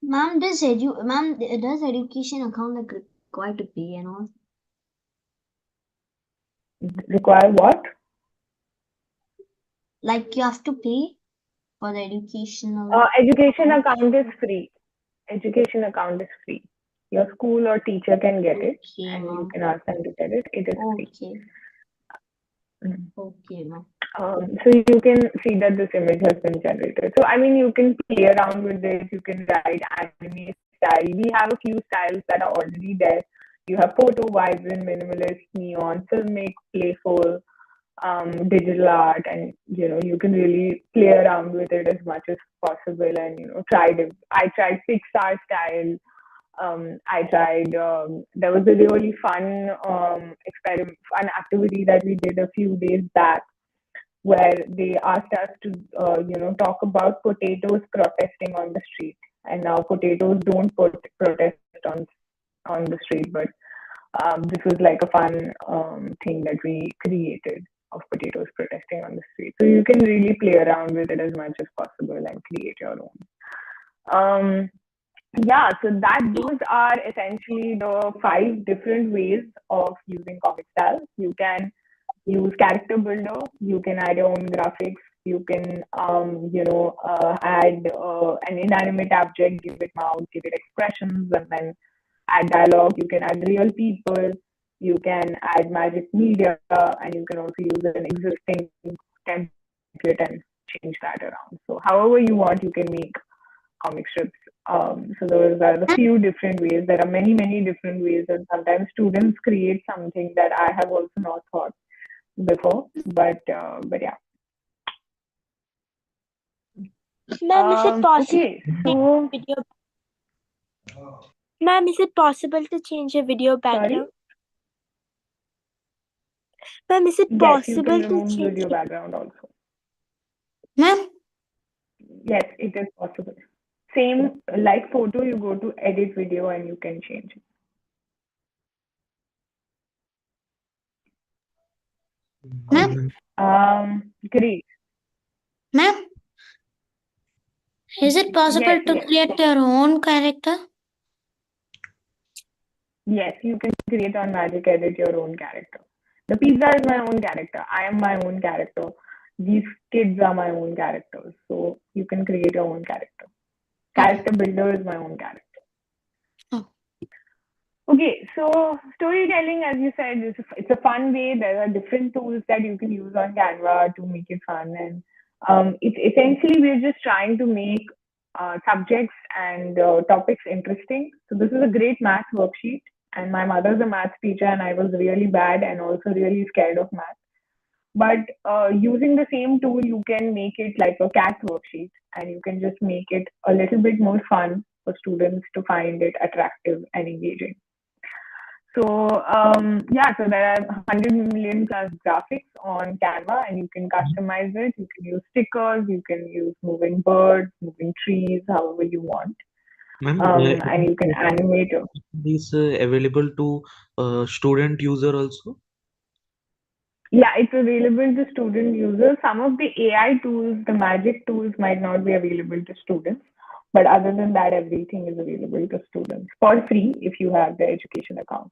Ma'am, does education account like require to pay and all? Require what? Like you have to pay for the educational Education account? account is free. Education account is free. Your school or teacher can get it, Okay, and you ma'am. can ask them to get it. It is free. Okay. Mm. Okay, ma'am. So you can see that this image has been generated. So I mean, you can play around with this. You can write anime style. We have a few styles that are already there. You have photo, vibrant, minimalist, neon, filmic, playful, digital art, and you can really play around with it as much as possible. And try it. I tried Pixar style. I tried. There was a really fun fun activity that we did a few days back where they asked us to, talk about potatoes protesting on the street. And now potatoes don't protest on the street, but this was like a fun thing that we created of potatoes protesting on the street. So you can really play around with it as much as possible and create your own. Yeah, so those are essentially the 5 different ways of using comic style. You can use character builder. You can add your own graphics. You can, add an inanimate object, give it mouth, give it expressions, and then add dialogue. You can add real people. You can add magic media, and you can also use an existing template and change that around. So, however you want, you can make comic strips. So those are the few different ways. There are many, many different ways, and sometimes students create something that I have also not thought before, but yeah. Ma'am, is it possible Okay, so video? Ma'am, is it possible to change a video sorry. background? Ma'am, is it Yes, you can possible to remove change video it? background also. Ma'am? Yes, it is possible. Same like photo, you go to edit video and you can change it. Ma'am? Great. Ma'am, is it possible Yes, to yes, create your own character? yes. You can create on Magic Edit your own character. The pizza is my own character. I am my own character. These kids are my own characters. So you can create your own character. Character builder is my own character. Oh. Okay, so storytelling, as you said, it's a fun way. There are different tools that you can use on Canva to make it fun, and it's essentially we're just trying to make subjects and topics interesting. So this is a great math worksheet, and my mother's a math teacher, and I was really bad and also really scared of math. But using the same tool, you can make it like a cat worksheet, and you can just make it a little bit more fun for students to find it attractive and engaging. So there are 100 million plus graphics on Canva, and you can customize it. You can use stickers, you can use moving birds, moving trees, however you want. Ma'am, And you can animate it. is available to student user also? Yeah, it's available to student users. Some of the AI tools, the magic tools, might not be available to students. But other than that, everything is available to students for free if you have the education account.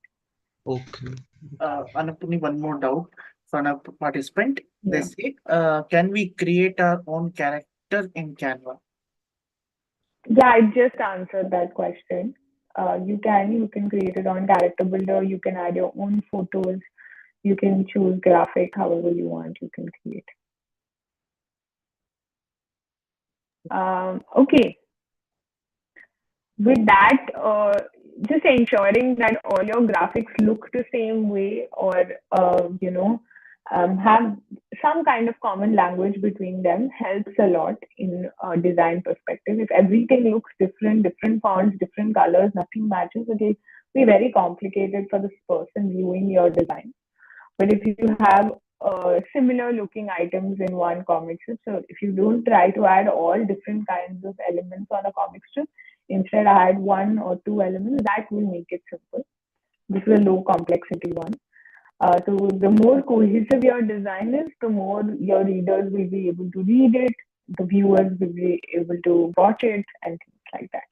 Okay. Anupuni, one more doubt from a participant. They Yeah. say, can we create our own character in Canva? Yeah, I just answered that question. You can create it on character builder. You can add your own photos. You can choose graphic however you want. You can create. Okay. With that, just ensuring that all your graphics look the same way, or have some kind of common language between them helps a lot in design perspective. If everything looks different, different fonts, different colors, nothing matches, it will be very complicated for this person viewing your design. But if you have similar looking items in one comic strip, so if you don't try to add all different kinds of elements on a comic strip, instead add one or two elements, that will make it simple. This is a low complexity one. So the more cohesive your design is, the more your readers will be able to read it, the viewers will be able to watch it, and things like that.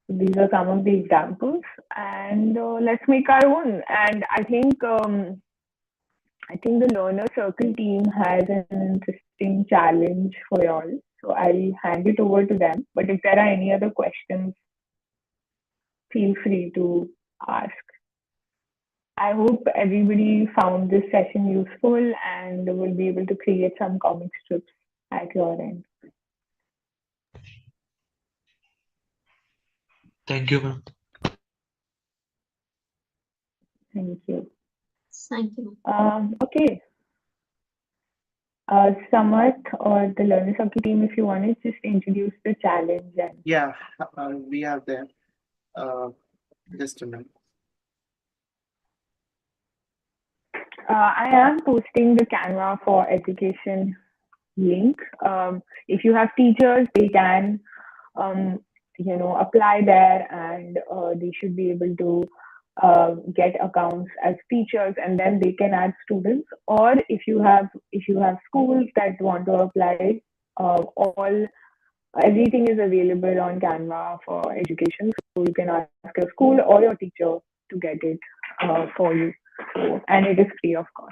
These are some of the examples, and let's make our own. And I think the learner circle team has an interesting challenge for y'all. So I'll hand it over to them. But if there are any other questions, feel free to ask. I hope everybody found this session useful and will be able to create some comic strips at your end. Thank you, ma'am. Thank you. Thank you. Okay. Samarth or the learner circle team, if you want to just introduce the challenge. And Yeah, we are there. Just a minute. I am posting the Canva for education link. If you have teachers, they can, apply there, and they should be able to get accounts as teachers, and then they can add students. Or if you have schools that want to apply, all everything is available on Canva for education. So you can ask your school or your teacher to get it for you. So, and it is free of cost.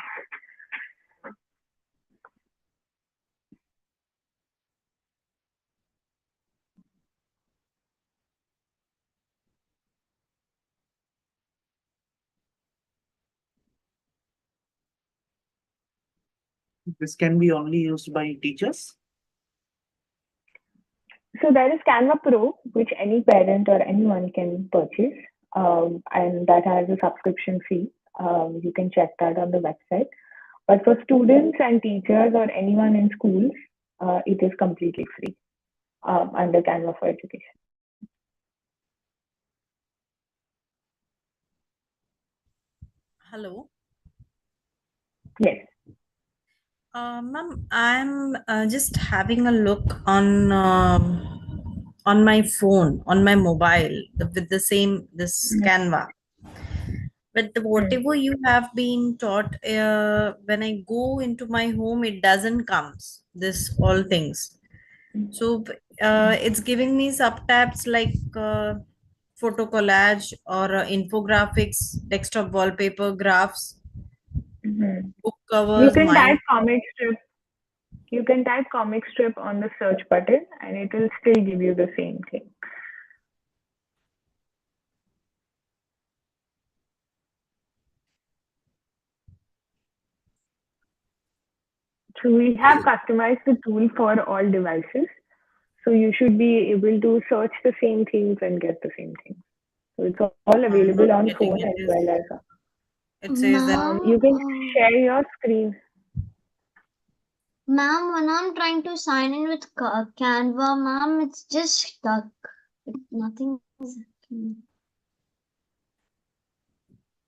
This can be only used by teachers. So there is Canva Pro, which any parent or anyone can purchase, and that has a subscription fee. You can check that on the website. But for students and teachers or anyone in schools, it is completely free under Canva for Education. Hello. Yes. Ma'am, I'm just having a look on my phone, on my mobile, with the same this Canva. But whatever you have been taught, when I go into my home, it doesn't comes this all things. So it's giving me subtabs like photo collage or infographics, desktop wallpaper, graphs, book You covers, can type mind. comic strip. You can type comic strip on the search button, and it will still give you the same thing. So we have customized the tool for all devices. So you should be able to search the same things and get the same things. So it's all I'm available not on getting phone it. as well as. It says that You can Ma'am, share your screen. ma'am, when I'm trying to sign in with Canva, ma'am, it's just stuck. Nothing is happening.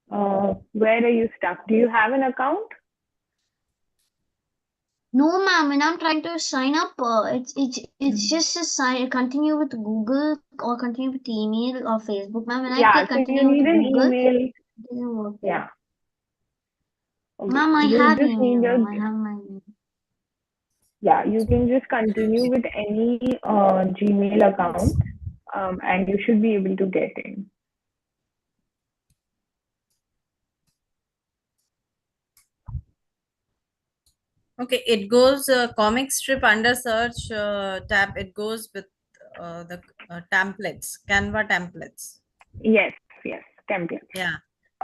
Where are you stuck? Do you have an account? No, ma'am. When I'm trying to sign up, it's just a sign. Continue with Google or continue with email or Facebook, ma'am. When I Yeah, click so you continue with need an Google, email. it doesn't work. Yeah. Okay. Ma'am, I You have just need email, your, ma'am. I have my email. yeah, you can just continue with any Gmail account, and you should be able to get in. Okay, it goes comic strip under search tab. It goes with the templates, Canva templates. Yes, yes, template. Yeah,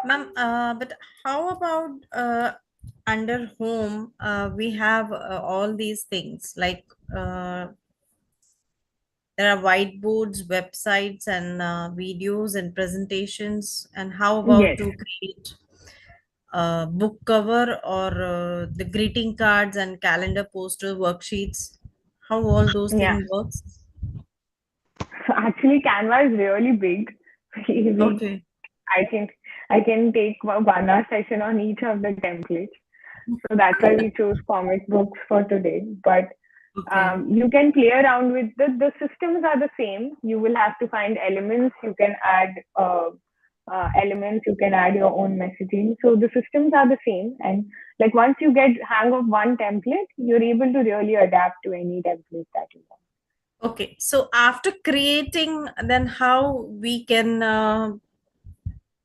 ma'am. But how about under home? We have all these things like there are whiteboards, websites, and videos and presentations. And how about Yes, to create book cover or the greeting cards and calendar poster worksheets? How all those yeah. things works? So actually, Canva is really big. We, Okay. I think I can take a 1 hour session on each of the templates. So that's why we chose comic books for today. But Okay. you can play around with the systems are the same. You will have to find elements. You can add elements. You can add your own messaging. So the systems are the same. And like once you get hang of one template, you're able to really adapt to any template that you want. Okay. So after creating, then how we can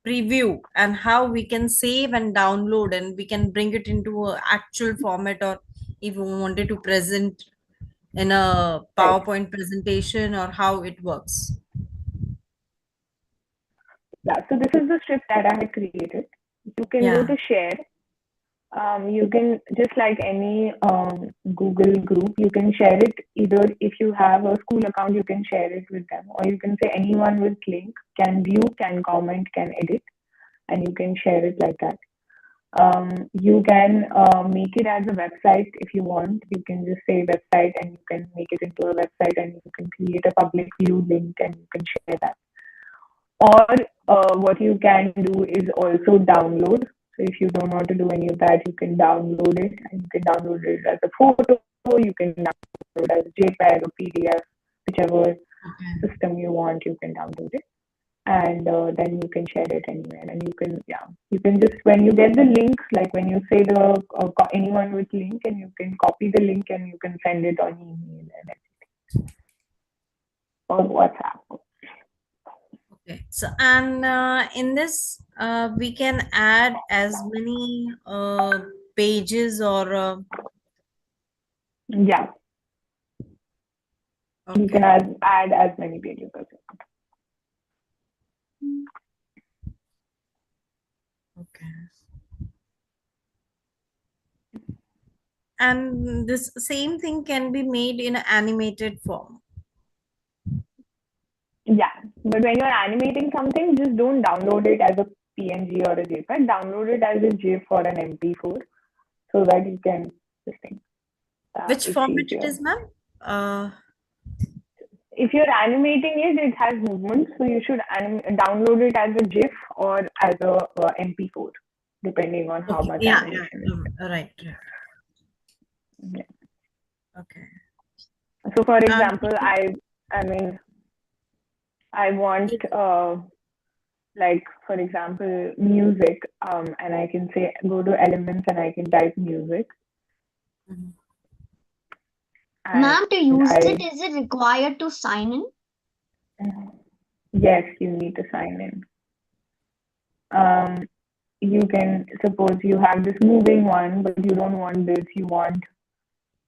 preview and how we can save and download and we can bring it into a actual format, or if we wanted to present in a Right. PowerPoint presentation, or how it works. Yeah. So this is the script that I had created. You can go Yeah. to share. You can just like any Google group, you can share it either if you have a school account, you can share it with them, or you can say anyone with link can view, can comment, can edit, and you can share it like that. You can make it as a website if you want. You can just say website and you can make it into a website and you can create a public view link and you can share that. Or what you can do is also download. So if you don't want to do any of that, you can download it and you can download it as a photo, you can download it as JPEG or PDF, whichever Okay. system you want, you can download it. And then you can share it anywhere. And you can, yeah, you can just, when you get the link, like when you say the anyone with link, and you can copy the link and you can send it on email and everything, or WhatsApp. Okay. So, and in this, we can add as many pages or Yeah, you can okay. add as many pages as you want. Okay. And this same thing can be made in an animated form. Yeah, but when you're animating something, just don't download it as a PNG or a JPEG. Download it as a GIF or an MP4 so that you can this thing. Which It's format it easier. is, ma'am? If you're animating it, it has movement, so you should download it as a GIF or as a MP4, depending on how Okay. much Yeah. animation Yeah. is Right. Right. there. Okay. Yeah. So, for And example, I mean, I want like for example music, and I can say go to elements and I can type music, Mhm. and Ma'am, to use I it, is it required to sign in? yes, you need to sign in. You can suppose you have this moving one, but you don't want this, you want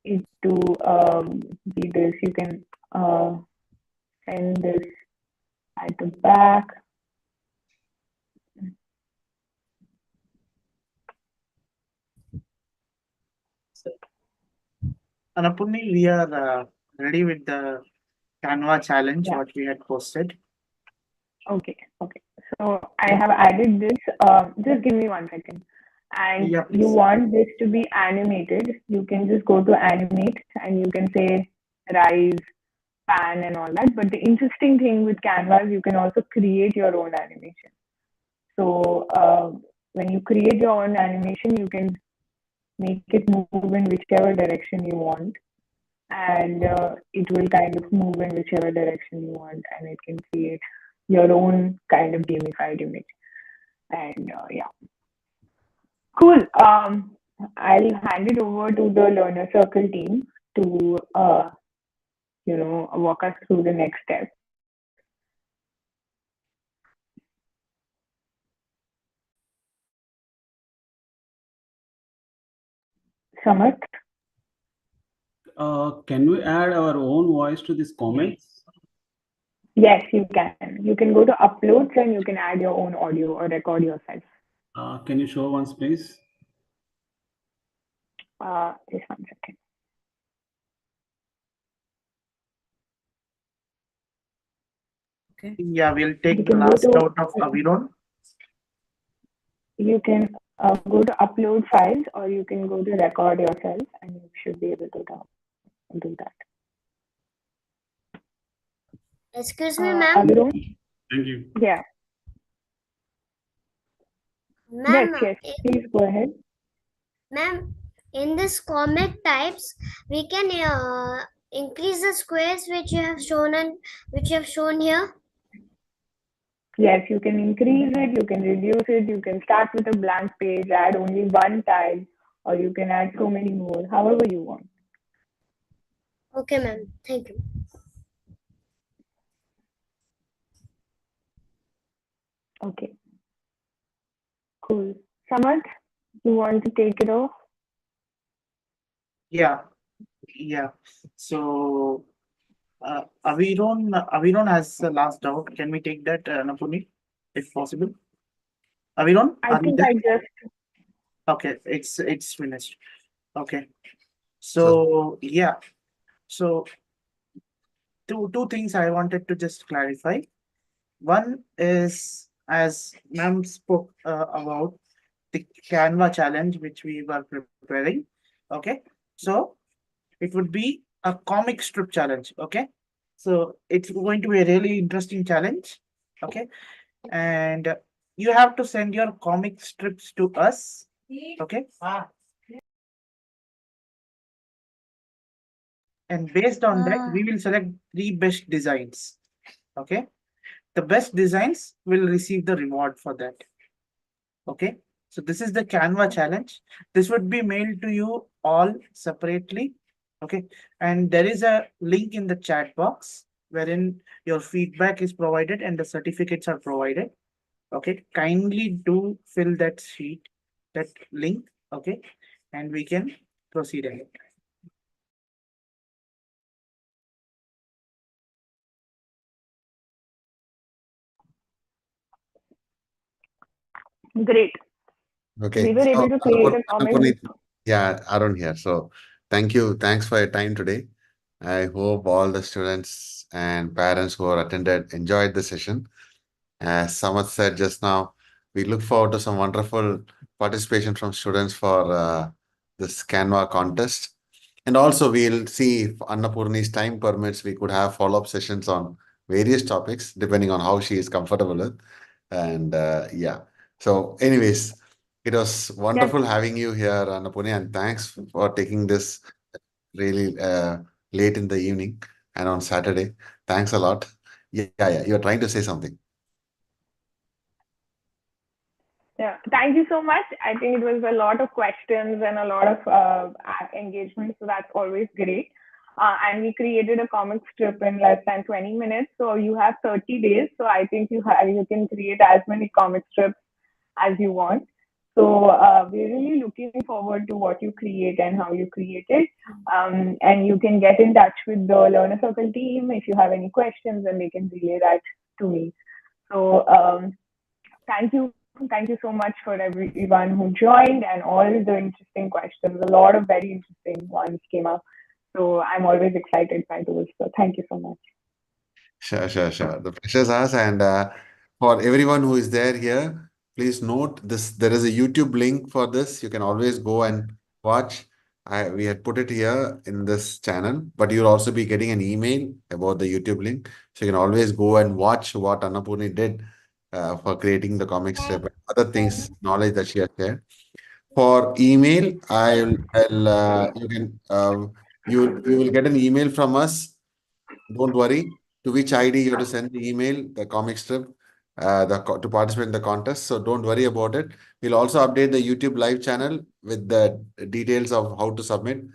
it to be this, you can send this at the back. Anapurni, we are ready with the Canva challenge Yeah. what we had posted. Okay. So I have added this. Just give me 1 second. And Yeah, you please. want this to be animated, you can just go to animate and you can say rise, pan, and all that. But the interesting thing with Canva is you can also create your own animation. So when you create your own animation, you can make it move in whichever direction you want, and it will kind of move in whichever direction you want, and it can create your own kind of gamified image. And yeah, cool. I'll hand it over to the learner circle team to walk us through the next step. Samarth? Can we add our own voice to these comments? Yes, you can. You can go to uploads and you can add your own audio or record yourself. Can you show once, please? Just 1 second. Okay. Yeah, we'll take You the can go last to out of Aviron. you can go to upload files, or you can go to record yourself, and you should be able to do that. Excuse me, ma'am. Aviron? Thank you. Yeah. Ma'am, Yes. Please go ahead. ma'am, in this comic types, we can increase the squares which you have shown and which you have shown here. Yes, you can increase it, you can reduce it, you can start with a blank page, add only one tile, or you can add so many more, however you want. Okay, ma'am. Thank you. Okay. Cool. Samarth, you want to take it off? Yeah. So Aviron has the last doubt. Can we take that, Napuni, if possible? Aviron, I think I just. Okay, it's finished. Okay. So yeah. So two things I wanted to just clarify. One is, as ma'am spoke about the Canva challenge which we were preparing. Okay, so it would be a comic strip challenge. Okay, so it's going to be a really interesting challenge. Okay, and you have to send your comic strips to us. Okay, and based on that, we will select 3 best designs. Okay, the best designs will receive the reward for that. Okay, so this is the Canva challenge. This would be mailed to you all separately. Okay, and there is a link in the chat box wherein your feedback is provided and the certificates are provided. Okay, kindly do fill that sheet, that link. Okay, and we can proceed ahead. Great. Okay. We were able to create a comic. Yeah, Arun here. So thank you. Thanks for your time today. I hope all the students and parents who are attended enjoyed the session. As Samath said just now, we look forward to some wonderful participation from students for this Canva contest. And also, we'll see if Annapurni's time permits, we could have follow-up sessions on various topics, depending on how she is comfortable with. And yeah. So, anyways, it was wonderful having you here, Annapurni, and thanks for taking this really late in the evening and on Saturday. Thanks a lot. Yeah. You're trying to say something. Yeah, thank you so much. I think it was a lot of questions and a lot of engagement, so that's always great. And we created a comic strip in less than 20 minutes, so you have 30 days. So I think you can create as many comic strips as you want. So we're really looking forward to what you create and how you create it. And you can get in touch with the Learner Circle team if you have any questions, and they can relay that to me. So thank you. Thank you so much for everyone who joined and all the interesting questions. A lot of very interesting ones came up. So I'm always excited by those. So thank you so much. Sure. The pleasure's ours. And for everyone who is there here, please note this. There is a YouTube link for this. You can always go and watch. We had put it here in this channel, but you'll also be getting an email about the YouTube link. So you can always go and watch what Annapurni did for creating the comic strip and other things, knowledge that she has shared. For email, you can you will get an email from us. Don't worry. To which ID you have to send the email, the comic strip, to participate in the contest. So don't worry about it. We'll also update the YouTube live channel with the details of how to submit.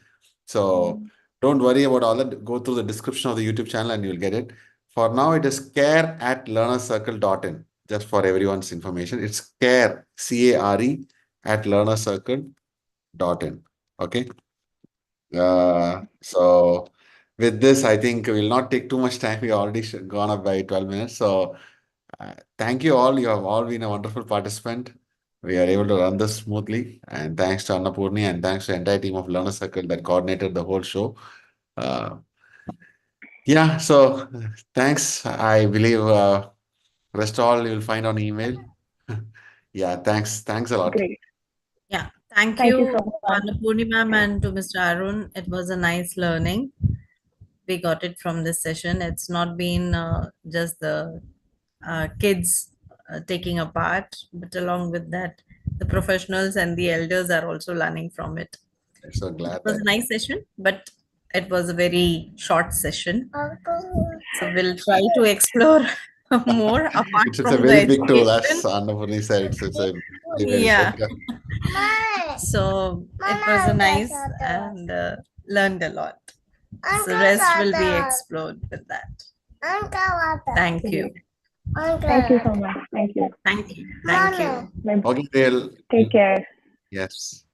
So don't worry about all that. Go through the description of the YouTube channel and you'll get it. For now, it is care@learnercircle.in. Just for everyone's information, it's care, @learnercircle.in. Okay. So with this, I think we'll not take too much time. We already gone up by 12 minutes. So thank you all. You have all been a wonderful participant. We are able to run this smoothly. And thanks to Annapurni and thanks to the entire team of Learner Circle that coordinated the whole show. Yeah, so thanks. I believe rest all you'll find on email. Yeah, thanks. Thanks a lot. Great. Yeah, thank Thank you you, so much. Annapurni ma'am, and to Mr. Arun. It was a nice learning. We got it from this session. It's not been just the kids taking a part, but along with that, the professionals and the elders are also learning from it. I'm so glad It was a that nice session, but it was a very short session. So we'll try to explore more apart it's a from the very big tool, as education. Annapurni said. It's a very Yeah. big. So it was a nice and learned a lot. So rest will be explored with that. Thank you. Thank you so much. Thank you. Thank you. Thank you. Bye. Okay, Dale. Take care. Yes.